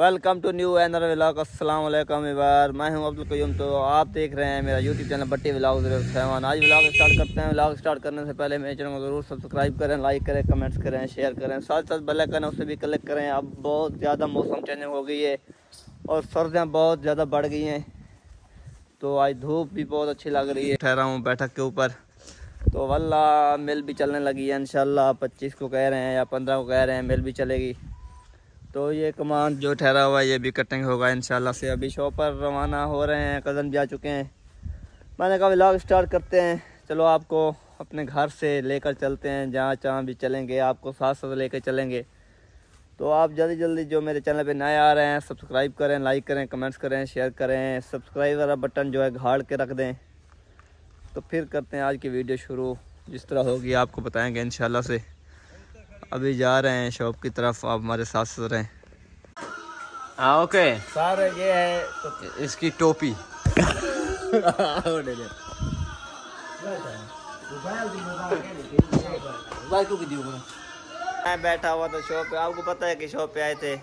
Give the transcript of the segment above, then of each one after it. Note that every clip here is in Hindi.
Welcome to new another vlog. अस्सलाम वालेकुम यार, मैं हूं अब्दुल कयूम। तो आप देख रहे हैं मेरा यूट्यूब चैनल बट्टी व्लॉग 07। आज व्लॉग स्टार्ट करते हैं। व्लॉग स्टार्ट करने से पहले मेरे चैनल को ज़रूर सब्सक्राइब करें, लाइक करें, कमेंट्स करें, शेयर करें, साथ साथ बेल आइकन उसे भी क्लिक करें। अब बहुत ज़्यादा मौसम चेंज हो गई है और सर्दियाँ बहुत ज़्यादा बढ़ गई हैं, तो आज धूप भी बहुत अच्छी लग रही है। ठहरा हूँ बैठक के ऊपर, तो वल्ला मिल भी चलने लगी है। इंशाल्लाह 25 को कह रहे हैं या 15 को कह रहे हैं मिल भी चलेगी। तो ये कमान जो ठहरा हुआ है ये भी कटिंग होगा इंशाल्लाह से। अभी शॉप पर रवाना हो रहे हैं, कज़न भी आ चुके हैं। मैंने कहा व्लॉग स्टार्ट करते हैं। चलो आपको अपने घर से लेकर चलते हैं, जहाँ भी चलेंगे आपको साथ साथ लेकर चलेंगे। तो आप जल्दी जल्दी जो मेरे चैनल पे नए आ रहे हैं सब्सक्राइब करें, लाइक करें, कमेंट्स करें, शेयर करें। सब्सक्राइब वाला बटन जो है घाड़ के रख दें। तो फिर करते हैं आज की वीडियो शुरू। जिस तरह होगी आपको बताएंगे इंशाल्लाह से। अभी जा रहे हैं शॉप की तरफ, आप हमारे साथ साथ रहें। हाँ ओके सर ये है इसकी टोपी। मैं बैठा हुआ था शॉप पे। आपको पता है कि शॉप पे आए थे।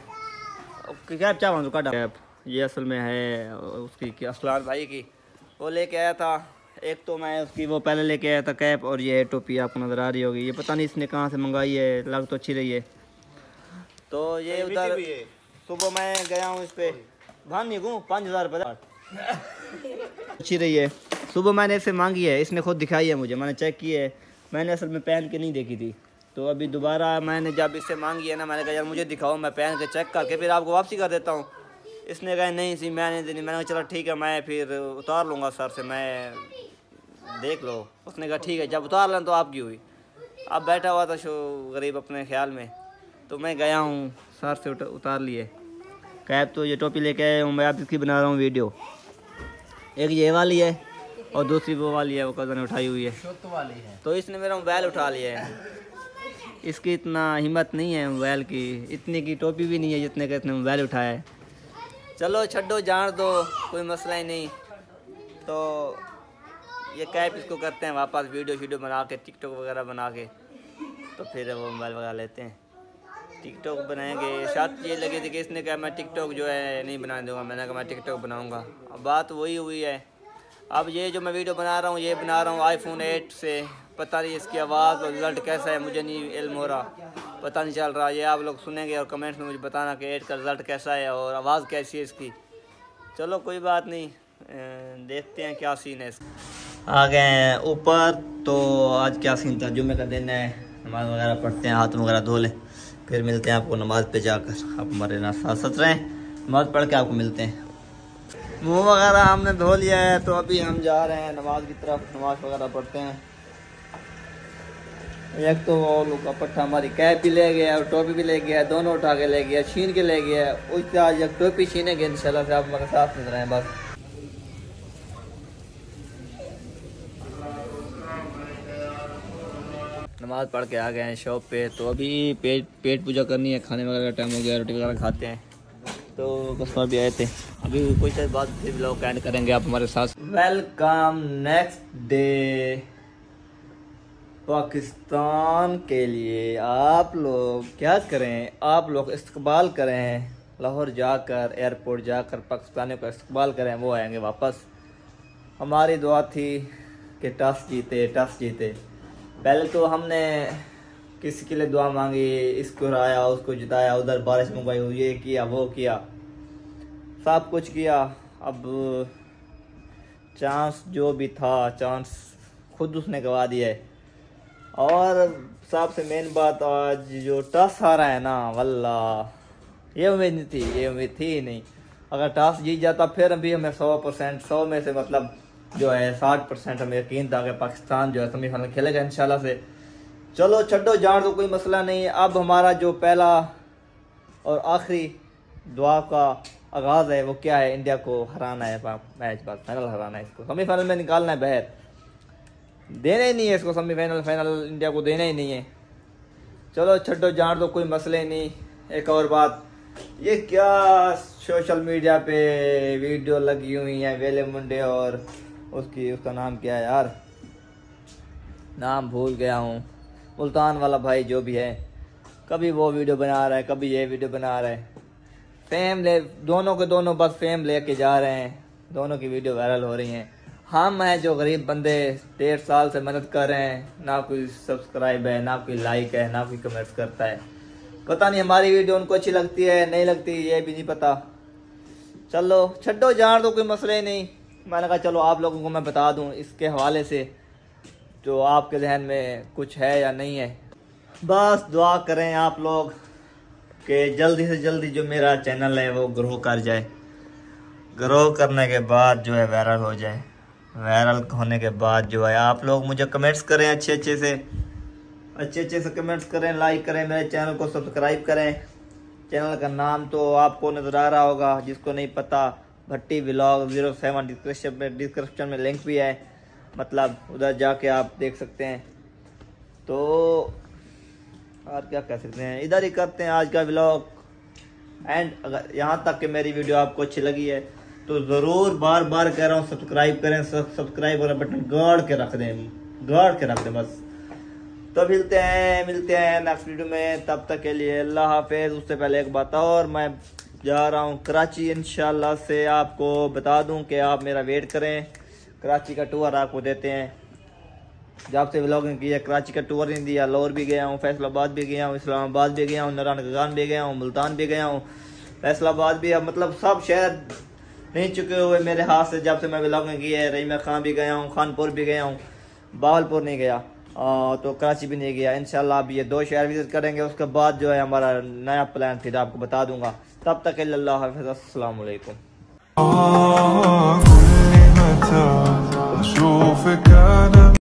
कैब चाह कैब ये असल में है उसकी असलान भाई की, वो लेके आया था। एक तो मैं उसकी वो पहले लेके आया था कैप, और ये टोपी आपको नज़र आ रही होगी। ये पता नहीं इसने कहाँ से मंगाई है, लग तो अच्छी रही है। तो ये उधर सुबह मैं गया हूँ इस पर भान नहीं गूँ 5000 रुपये अच्छी रही है। सुबह मैंने इससे मांगी है, इसने खुद दिखाई है मुझे, मैंने चेक की है। मैंने असल में पहन के नहीं देखी थी, तो अभी दोबारा मैंने जब इससे मांगी है ना, मैंने कहा यार मुझे दिखाओ, मैं पहन के चेक करके फिर आपको वापसी कर देता हूँ। इसने कहा नहीं सी मैंने देनी। मैंने कहा चलो ठीक है, मैं फिर उतार लूँगा सर से, मैं देख लो। उसने कहा ठीक है, जब उतार लें तो आपकी हुई। अब बैठा हुआ था शो गरीब अपने ख्याल में, तो मैं गया हूँ सर से उतार लिए कैप। तो ये टोपी लेके आया हूँ मैं, आप इसकी बना रहा हूँ वीडियो। एक ये वाली है और दूसरी वो वाली है, वो कज़न ने उठाई हुई है। तो इसने मेरा मोबाइल उठा लिया है। इसकी इतना हिम्मत नहीं है मोबाइल की, इतनी की टोपी भी नहीं है जितने का इसने मोबाइल उठाया है। चलो छड्डो जान दो, कोई मसला ही नहीं। तो ये कैप इसको करते हैं वापस, वीडियो बना के टिकटॉक वगैरह बना के, तो फिर वो मोबाइल वगैरह लेते हैं, टिकटॉक बनाएंगे। साथ ये लगे थे कि इसने कहा मैं टिकटॉक जो है नहीं बना दूंगा। मैंने कहा मैं टिकटॉक बनाऊंगा। अब बात वही हुई है। अब ये जो मैं वीडियो बना रहा हूँ, ये बना रहा हूँ आईफोन 8 से। पता नहीं इसकी आवाज़ और रिज़ल्ट कैसा है, मुझे नहीं इल्म हो रहा, पता नहीं चल रहा। ये आप लोग सुनेंगे और कमेंट्स में मुझे बताना कि 8 का रिज़ल्ट कैसा है और आवाज़ कैसी है इसकी। चलो कोई बात नहीं, देखते हैं क्या सीन है। आ गए हैं ऊपर। तो आज क्या सीन था, जुम्मे का दिन है, नमाज़ वगैरह पढ़ते हैं, हाथ वगैरह धो लें, फिर मिलते हैं आपको नमाज़ पे जाकर। आप हमारे ना साथ साथ रहें, नमाज़ पढ़ के आपको मिलते हैं। मुँह वगैरह हमने धो लिया है, तो अभी हम जा रहे हैं नमाज़ की तरफ, नमाज़ वगैरह पढ़ते हैं। एक तो वो लोग का पट्टा हमारी कैप भी ले गया और टोपी भी ले गया, दोनों उठा के ले गया, छीन के ले गया। उससे आज एक टोपी छीनेंगे इंशाल्लाह से। आप हमारे साथ में रहें बस। नमाज़ पढ़ के आ गए हैं शॉप पे। तो अभी पेट पूजा करनी है, खाने वगैरह का टाइम हो गया, रोटी वगैरह खाते हैं। तो कस्टमर भी आए थे। अभी कुछ देर बाद फिर लोग एंड करेंगे, आप हमारे साथ। वेलकम नेक्स्ट डे पाकिस्तान के लिए। आप लोग क्या करें, आप लोग इस्तकबाल करें, लाहौर जाकर एयरपोर्ट जाकर पाकिस्तानियों का इस्तकबाल करें, वो आएंगे वापस। हमारी दुआ थी कि टॉस जीते। पहले तो हमने किसी के लिए दुआ मांगी, इसको हराया, उसको जिताया, उधर बारिश मंगवाई, ये किया वो किया, सब कुछ किया। अब चांस जो भी था, चांस खुद उसने गवा दिया है। और सबसे मेन बात, आज जो टॉस हारा है ना, वल्ला ये उम्मीद नहीं थी, ये उम्मीद थी ही नहीं। अगर टॉस जीत जाता फिर अभी हमें 100%, 100 में से मतलब जो है 60% हमें यकीन था कि पाकिस्तान जो है सेमीफाइनल खेलेगा इंशाल्लाह से। चलो छड्डो जान दो, कोई मसला नहीं। अब हमारा जो पहला और आखिरी दुआ का आगाज़ है वो क्या है, इंडिया को हराना है, मैच बाद फाइनल हराना है, इसको सेमीफाइनल में निकालना है बाहर, देना ही नहीं है इसको सेमीफाइनल, फाइनल इंडिया को देना ही नहीं है। चलो छड्डो जान दो, कोई मसले नहीं। एक और बात, ये क्या सोशल मीडिया पे वीडियो लगी हुई है वेले मुंडे और उसका नाम क्या है यार, नाम भूल गया हूँ, मुल्तान वाला भाई जो भी है, कभी वो वीडियो बना रहा है, कभी ये वीडियो बना रहा है। फेम ले, दोनों के दोनों बस फेम लेके जा रहे हैं, दोनों की वीडियो वायरल हो रही हैं। हम हैं जो गरीब बंदे 1.5 साल से मेहनत कर रहे हैं, ना कोई सब्सक्राइब है, ना कोई लाइक है, ना कोई कमेंट्स करता है। पता नहीं हमारी वीडियो उनको अच्छी लगती है नहीं लगती, ये भी नहीं पता। चलो छड्डो जान दो, कोई मसला ही नहीं। मैंने कहा चलो आप लोगों को मैं बता दूं इसके हवाले से, जो आपके जहन में कुछ है या नहीं है। बस दुआ करें आप लोग कि जल्दी से जल्दी जो मेरा चैनल है वो ग्रो कर जाए, ग्रो करने के बाद जो है वायरल हो जाए। वायरल होने के बाद जो है आप लोग मुझे कमेंट्स करें, अच्छे अच्छे से कमेंट्स करें, लाइक करें, मेरे चैनल को सब्सक्राइब करें। चैनल का नाम तो आपको नज़र आ रहा होगा, जिसको नहीं पता भट्टी व्लॉग 07 डिस्क्रिप्शन में लिंक भी है, मतलब उधर जाके आप देख सकते हैं। तो और क्या कह सकते हैं, इधर ही करते हैं आज का व्लॉग एंड। अगर यहाँ तक कि मेरी वीडियो आपको अच्छी लगी है तो ज़रूर बार बार कह रहा हूँ सब्सक्राइब करें, सब्सक्राइब वाला बटन गाड़ के रख दें बस। तो मिलते हैं नेक्स्ट वीडियो में, तब तक के लिए अल्लाह हाफिज़। उससे पहले एक बात और, मैं जा रहा हूँ कराची, इंशाल्लाह से आपको बता दूँ कि आप मेरा वेट करें। कराची का टूर आपको देते हैं, जब से व्लॉगिंग की है कराची का टूर नहीं दिया। लाहौर भी गया हूँ, फैसलाबाद भी गया हूँ, इस्लामाबाद भी गया हूँ, नारायणगंज भी गया हूँ, मुल्तान भी गया हूँ, फैसलाबाद भी, अब मतलब सब शहर नहीं चुके हुए मेरे हाथ से जब से मैं व्लॉगिंग की है। रहीमा खां भी गया हूँ, खानपुर भी गया हूँ, बावलपुर नहीं गया, तो कराची भी नहीं गया। इंशाल्लाह अब ये 2 शहर विजिट करेंगे, उसके बाद जो है हमारा नया प्लान फिर आपको बता दूंगा। तब तक अल्लाह हाफ़िज़, अस्सलाम वालेकुम।